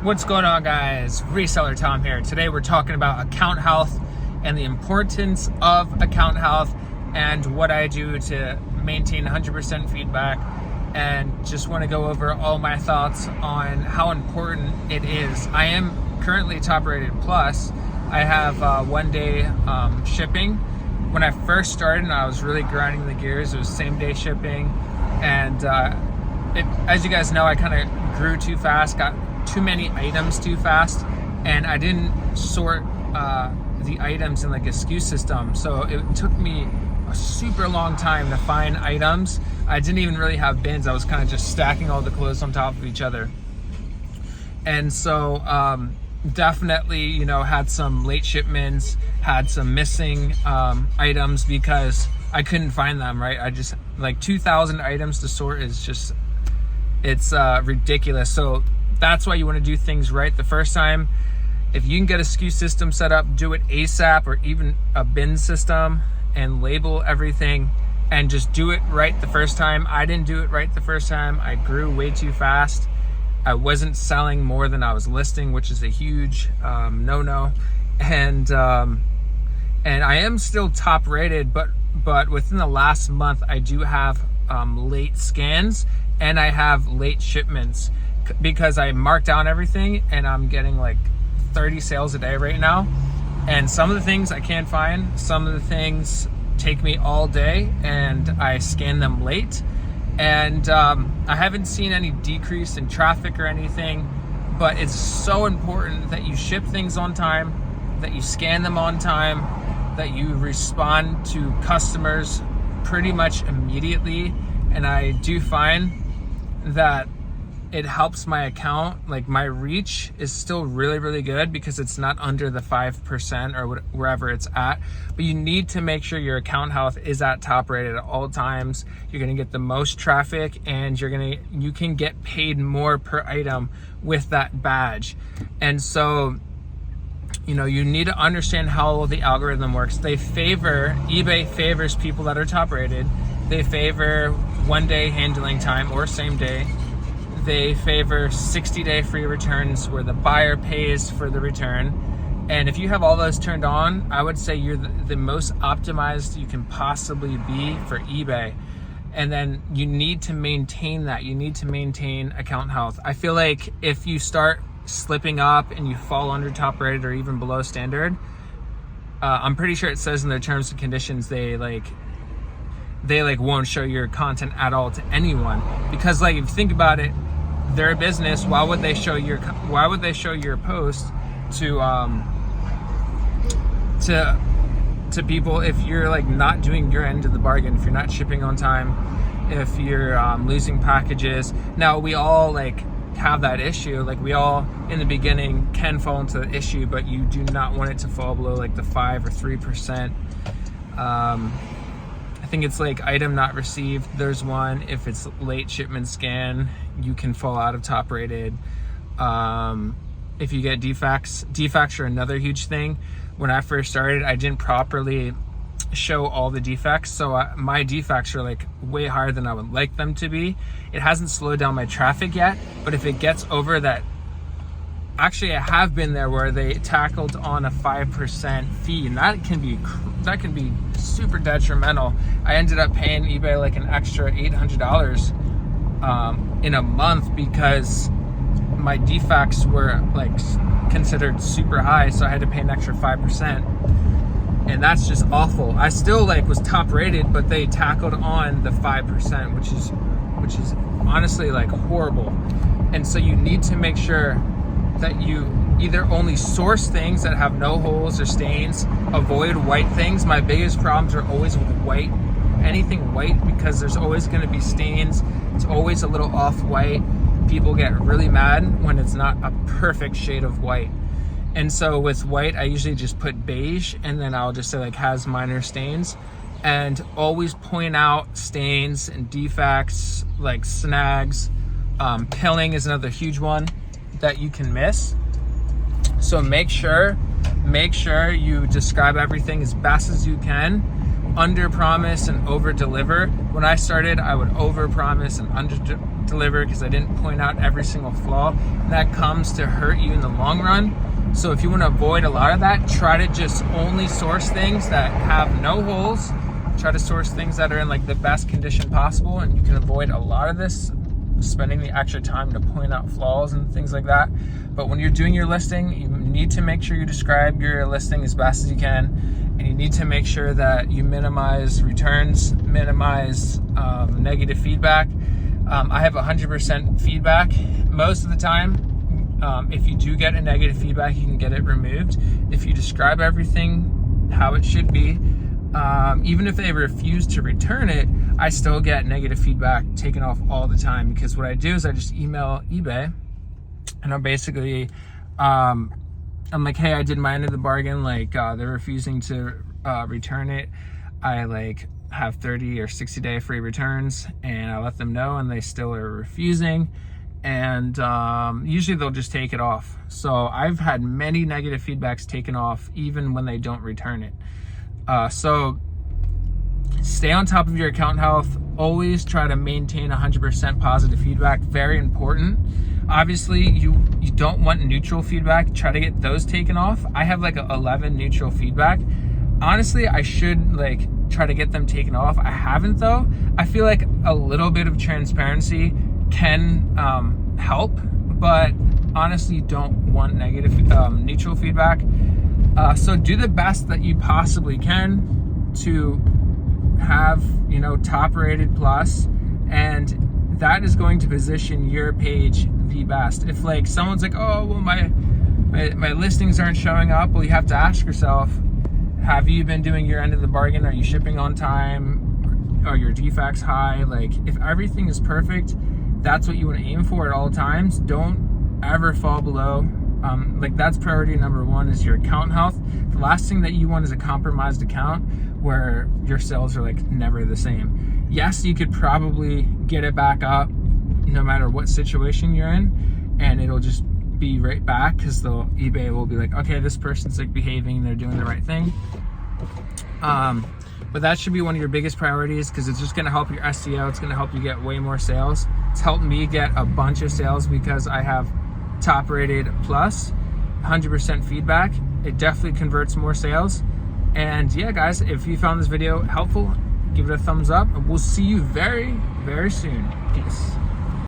What's going on, guys? Reseller Tom here. Today we're talking about account health and the importance of account health and what I do to maintain 100% feedback, and just want to go over all my thoughts on how important it is. I am currently top rated plus. I have 1 day shipping. When I first started and I was really grinding the gears, it was same day shipping, and as you guys know, I kind of grew too fast, got too many items too fast, and I didn't sort the items in like a SKU system, so it took me a super long time to find items. I didn't even really have bins. I was kind of just stacking all the clothes on top of each other, and so definitely, had some late shipments, had some missing items because I couldn't find them, right? I just, like 2,000 items to sort is just, it's ridiculous. So that's why you want to do things right the first time. If you can get a SKU system set up, do it ASAP, or even a bin system, and label everything and just do it right the first time. I didn't do it right the first time. I grew way too fast. I wasn't selling more than I was listing, which is a huge no-no. And I am still top rated, but within the last month, I do have late scans and I have late shipments because I marked down everything, and I'm getting like 30 sales a day right now. And some of the things I can't find, some of the things take me all day, and I scan them late. And I haven't seen any decrease in traffic or anything, but it's so important that you ship things on time, that you scan them on time, that you respond to customers pretty much immediately. And I do find that it helps my account. Like, my reach is still really, really good because it's not under the 5% or wherever it's at. But you need to make sure your account health is at top rated at all times. You're gonna get the most traffic, and you can get paid more per item with that badge. And so, you need to understand how the algorithm works. eBay favors people that are top rated. They favor 1 day handling time or same day. They favor 60-day free returns where the buyer pays for the return. And if you have all those turned on, I would say you're the most optimized you can possibly be for eBay. And then you need to maintain that. You need to maintain account health. I feel like if you start slipping up and you fall under top rated or even below standard, I'm pretty sure it says in their terms and conditions they won't show your content at all to anyone. Because if you think about it, they're a business. Why would they show your post to people if you're not doing your end of the bargain, if you're not shipping on time, if you're losing packages? Now, we all have that issue. We all in the beginning can fall into the issue, but you do not want it to fall below the 5 or 3%. I think it's item not received. There's one. If it's late shipment scan, you can fall out of top rated. If you get defects are another huge thing. When I first started, I didn't properly show all the defects, so my defects are way higher than I would like them to be. It hasn't slowed down my traffic yet, but if it gets over that, actually I have been there where they tackled on a 5% fee, and that can be super detrimental. I ended up paying eBay an extra $800 in a month because my defects were considered super high, so I had to pay an extra 5%, and that's just awful. I still was top rated, but they tackled on the 5%, which is honestly horrible. And so you need to make sure that you either only source things that have no holes or stains, avoid white things. My biggest problems are always with white, anything white, because there's always going to be stains. It's always a little off white. People get really mad when it's not a perfect shade of white. And so with white, I usually just put beige, and then I'll just say has minor stains, and always point out stains and defects, snags. Pilling is another huge one that you can miss. So make sure you describe everything as best as you can. Under promise and over deliver. When I started, I would over promise and deliver because I didn't point out every single flaw. And that comes to hurt you in the long run. So if you want to avoid a lot of that, try to just only source things that have no holes. Try to source things that are in like the best condition possible, and you can avoid a lot of this, spending the extra time to point out flaws and things like that. But when you're doing your listing, you need to make sure you describe your listing as best as you can, and you need to make sure that you minimize returns, minimize negative feedback. I have 100% feedback most of the time. If you do get a negative feedback, you can get it removed. If you describe everything how it should be, even if they refuse to return it, I still get negative feedback taken off all the time, because what I do is I just email eBay, and I'm basically, I'm like, hey, I did my end of the bargain, like they're refusing to return it. I like have 30 or 60 day free returns, and I let them know, and they still are refusing. And usually they'll just take it off. So I've had many negative feedbacks taken off even when they don't return it. So stay on top of your account health. Always try to maintain 100% positive feedback. Very important. Obviously, you don't want neutral feedback. Try to get those taken off. I have like 11 neutral feedback. Honestly, I should like try to get them taken off. I haven't though. I feel like a little bit of transparency can help, but honestly, you don't want negative neutral feedback. So do the best that you possibly can to have, you know, top rated plus, and that is going to position your page the best. If like someone's like, oh well, my listings aren't showing up, well, you have to ask yourself, have you been doing your end of the bargain? Are you shipping on time? Are your defects high? Like if everything is perfect, that's what you want to aim for at all times. Don't ever fall below. Like that's priority number one, is your account health. The last thing that you want is a compromised account where your sales are like never the same. Yes, you could probably get it back up no matter what situation you're in, and it'll just be right back because eBay will be like, okay, this person's like behaving, they're doing the right thing. But that should be one of your biggest priorities, because it's just going to help your SEO. It's going to help you get way more sales. It's helped me get a bunch of sales because I have top rated plus, 100% feedback. It definitely converts more sales. And yeah, guys, if you found this video helpful, give it a thumbs up, and we'll see you very, very soon. Peace.